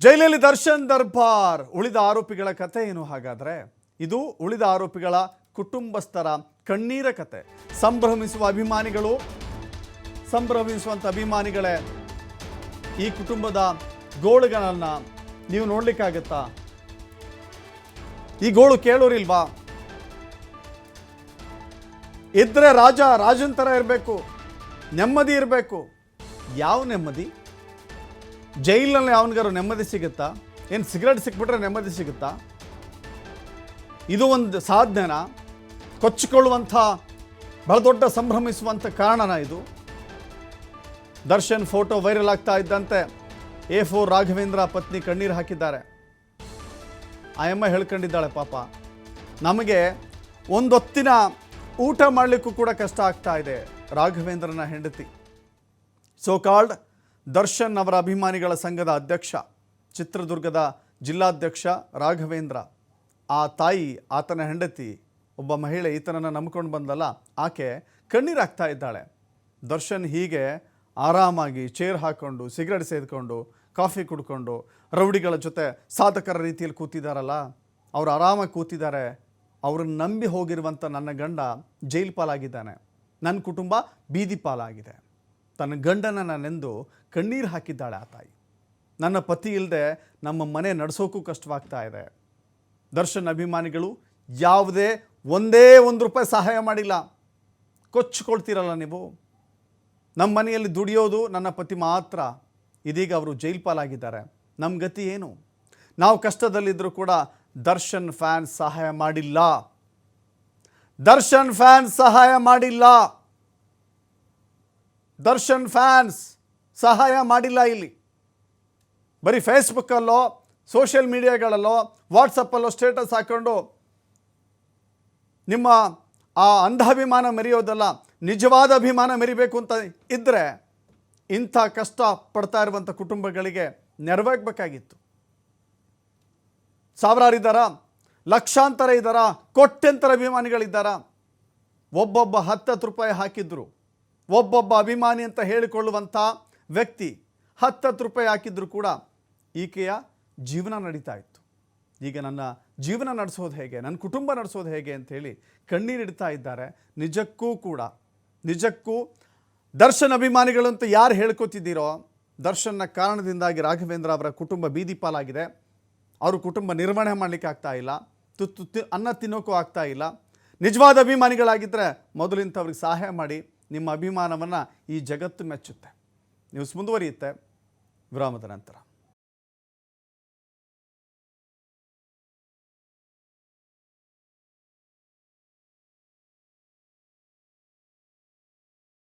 ಜೈಲಲ್ಲಿ ದರ್ಶನ್ ದರ್ಬಾರ್. ಉಳಿದ ಆರೋಪಿಗಳ ಕತೆ ಏನು ಹಾಗಾದ್ರೆ? ಇದು ಉಳಿದ ಆರೋಪಿಗಳ ಕುಟುಂಬಸ್ಥರ ಕಣ್ಣೀರ ಕತೆ. ಸಂಭ್ರಮಿಸುವಂತ ಅಭಿಮಾನಿಗಳೇ ಈ ಕುಟುಂಬದ ಗೋಳುಗಳನ್ನ ನೀವು ನೋಡ್ಲಿಕ್ಕಾಗತ್ತಾ? ಈ ಗೋಳು ಕೇಳೋರಿಲ್ವಾ? ಇದ್ರೆ ರಾಜನ್ ಥರ ಇರಬೇಕು, ನೆಮ್ಮದಿ ಇರಬೇಕು. ಯಾವ ನೆಮ್ಮದಿ? ಜೈಲಿನಲ್ಲಿ ಅವನಿಗಾರು ನೆಮ್ಮದಿ ಸಿಗುತ್ತಾ? ಏನು ಸಿಗರೇಟ್ ಸಿಕ್ಬಿಟ್ರೆ ನೆಮ್ಮದಿ ಸಿಗುತ್ತಾ? ಇದು ಒಂದು ಸಾಧನೆನ ಕೊಚ್ಚಿಕೊಳ್ಳುವಂಥ ಬಹಳ ದೊಡ್ಡ ಸಂಭ್ರಮಿಸುವಂಥ ಕಾರಣನ ಇದು? ದರ್ಶನ್ ಫೋಟೋ ವೈರಲ್ ಆಗ್ತಾ ಇದ್ದಂತೆ A4 ರಾಘವೇಂದ್ರ ಪತ್ನಿ ಕಣ್ಣೀರು ಹಾಕಿದ್ದಾರೆ. ಆಯಮ್ಮ ಹೇಳ್ಕೊಂಡಿದ್ದಾಳೆ, ಪಾಪ ನಮಗೆ ಒಂದೊತ್ತಿನ ಊಟ ಮಾಡಲಿಕ್ಕೂ ಕೂಡ ಕಷ್ಟ ಆಗ್ತಾ ಇದೆ. ರಾಘವೇಂದ್ರನ ಹೆಂಡತಿ, ಸೋ ಕಾಲ್ಡ್ ದರ್ಶನ್ ಅವರ ಅಭಿಮಾನಿಗಳ ಸಂಘದ ಅಧ್ಯಕ್ಷ, ಚಿತ್ರದುರ್ಗದ ಜಿಲ್ಲಾಧ್ಯಕ್ಷ ರಾಘವೇಂದ್ರ, ಆ ತಾಯಿ, ಆತನ ಹೆಂಡತಿ, ಒಬ್ಬ ಮಹಿಳೆ ಈತನನ್ನು ನಂಬ್ಕೊಂಡು ಬಂದಲ್ಲ, ಆಕೆ ಕಣ್ಣೀರಾಗ್ತಾ ಇದ್ದಾಳೆ. ದರ್ಶನ್ ಹೀಗೆ ಆರಾಮಾಗಿ ಚೇರ್ ಹಾಕ್ಕೊಂಡು, ಸಿಗರೇಟ್ ಸೇದ್ಕೊಂಡು, ಕಾಫಿ ಕುಡ್ಕೊಂಡು, ರೌಡಿಗಳ ಜೊತೆ ಸಾಧಕರ ರೀತಿಯಲ್ಲಿ ಕೂತಿದ್ದಾರಲ್ಲ, ಅವರು ಆರಾಮಾಗಿ ಕೂತಿದ್ದಾರೆ. ಅವ್ರನ್ನ ನಂಬಿ ಹೋಗಿರುವಂಥ ನನ್ನ ಗಂಡ ಜೈಲು ಪಾಲಾಗಿದ್ದಾನೆ, ನನ್ನ ಕುಟುಂಬ ಬೀದಿ ಪಾಲಾಗಿದೆ. ತನ್ನ ಗಂಡನ ನೆಂದು ಕಣ್ಣೀರು ಹಾಕಿದ್ದಾಳೆ ಆ ತಾಯಿ. ನನ್ನ ಪತಿ ಇಲ್ಲದೆ ನಮ್ಮ ಮನೆ ನಡೆಸೋಕ್ಕೂ ಕಷ್ಟವಾಗ್ತಾ ಇದೆ. ದರ್ಶನ್ ಅಭಿಮಾನಿಗಳು ಯಾವುದೇ ಒಂದೇ ರೂಪಾಯಿ ಸಹಾಯ ಮಾಡಿಲ್ಲ. ಕೊಚ್ಚಿಕೊಳ್ತೀರಲ್ಲ ನೀವು. ನಮ್ಮ ಮನೆಯಲ್ಲಿ ದುಡಿಯೋದು ನನ್ನ ಪತಿ ಮಾತ್ರ. ಇದೀಗ ಅವರು ಜೈಲು ಪಾಲಾಗಿದ್ದಾರೆ. ನಮ್ಮ ಗತಿ ಏನು? ನಾವು ಕಷ್ಟದಲ್ಲಿದ್ದರೂ ಕೂಡ ದರ್ಶನ್ ಫ್ಯಾನ್ಸ್ ಸಹಾಯ ಮಾಡಿಲ್ಲ. ದರ್ಶನ್ ಫ್ಯಾನ್ಸ್ ಸಹಾಯ ಮಾಡಿಲ್ಲ. ದರ್ಶನ್ ಫ್ಯಾನ್ಸ್ ಸಹಾಯ ಮಾಡಿಲ್ಲ. ಇಲ್ಲಿ ಬರೀ ಫೇಸ್ಬುಕ್ಕಲ್ಲೋ, ಸೋಷಿಯಲ್ ಮೀಡಿಯಾಗಳಲ್ಲೋ, ವಾಟ್ಸಪ್ಪಲ್ಲೋ ಸ್ಟೇಟಸ್ ಹಾಕ್ಕೊಂಡು ನಿಮ್ಮ ಆ ಅಂಧಾಭಿಮಾನ ಮೆರೆಯೋದಲ್ಲ, ನಿಜವಾದ ಅಭಿಮಾನ ಮೆರಿಬೇಕು ಅಂತ ಇದ್ದರೆ ಇಂಥ ಕಷ್ಟ ಪಡ್ತಾ ಇರುವಂಥ ಕುಟುಂಬಗಳಿಗೆ ನೆರವಾಗಬೇಕಾಗಿತ್ತು. ಸಾವಿರಾರು ಇದ್ದಾರಾ? ಲಕ್ಷಾಂತರ ಇದ್ದಾರಾ? ಕೋಟ್ಯಂತರ ಅಭಿಮಾನಿಗಳಿದ್ದಾರಾ? ಒಬ್ಬೊಬ್ಬ 10 ರೂಪಾಯಿ ಹಾಕಿದ್ರು, ಒಬ್ಬೊಬ್ಬ ಅಭಿಮಾನಿ ಅಂತ ಹೇಳಿಕೊಳ್ಳುವಂಥ ವ್ಯಕ್ತಿ 10 ರೂಪಾಯಿ ಹಾಕಿದ್ರು ಕೂಡ ಈಕೆಯ ಜೀವನ ನಡೀತಾ ಇತ್ತು. ಈಗ ನನ್ನ ಜೀವನ ನಡೆಸೋದು ಹೇಗೆ, ನನ್ನ ಕುಟುಂಬ ನಡೆಸೋದು ಹೇಗೆ ಅಂಥೇಳಿ ಕಣ್ಣೀರಿಡ್ತಾ ಇದ್ದಾರೆ. ನಿಜಕ್ಕೂ ದರ್ಶನ್ ಅಭಿಮಾನಿಗಳು ಅಂತ ಯಾರು ಹೇಳ್ಕೊತಿದ್ದೀರೋ, ದರ್ಶನ್ನ ಕಾರಣದಿಂದಾಗಿ ರಾಘವೇಂದ್ರ ಅವರ ಕುಟುಂಬ ಬೀದಿ ಪಾಲಾಗಿದೆ. ಅವ್ರ ಕುಟುಂಬ ನಿರ್ವಹಣೆ ಮಾಡಲಿಕ್ಕೆ ಆಗ್ತಾ ಇಲ್ಲ, ಅನ್ನ ತಿನ್ನೋಕ್ಕೂ ಆಗ್ತಾ ಇಲ್ಲ. ನಿಜವಾದ ಅಭಿಮಾನಿಗಳಾಗಿದ್ದರೆ ಮೊದಲಿಂಥವ್ರಿಗೆ ಸಹಾಯ ಮಾಡಿ. ನಿಮ್ಮ ಅಭಿಮಾನವನ್ನು ಈ ಜಗತ್ತು ಮೆಚ್ಚುತ್ತೆ. ನ್ಯೂಸ್ ಮುಂದುವರಿಯುತ್ತೆ ವಿರಾಮದ ನಂತರ.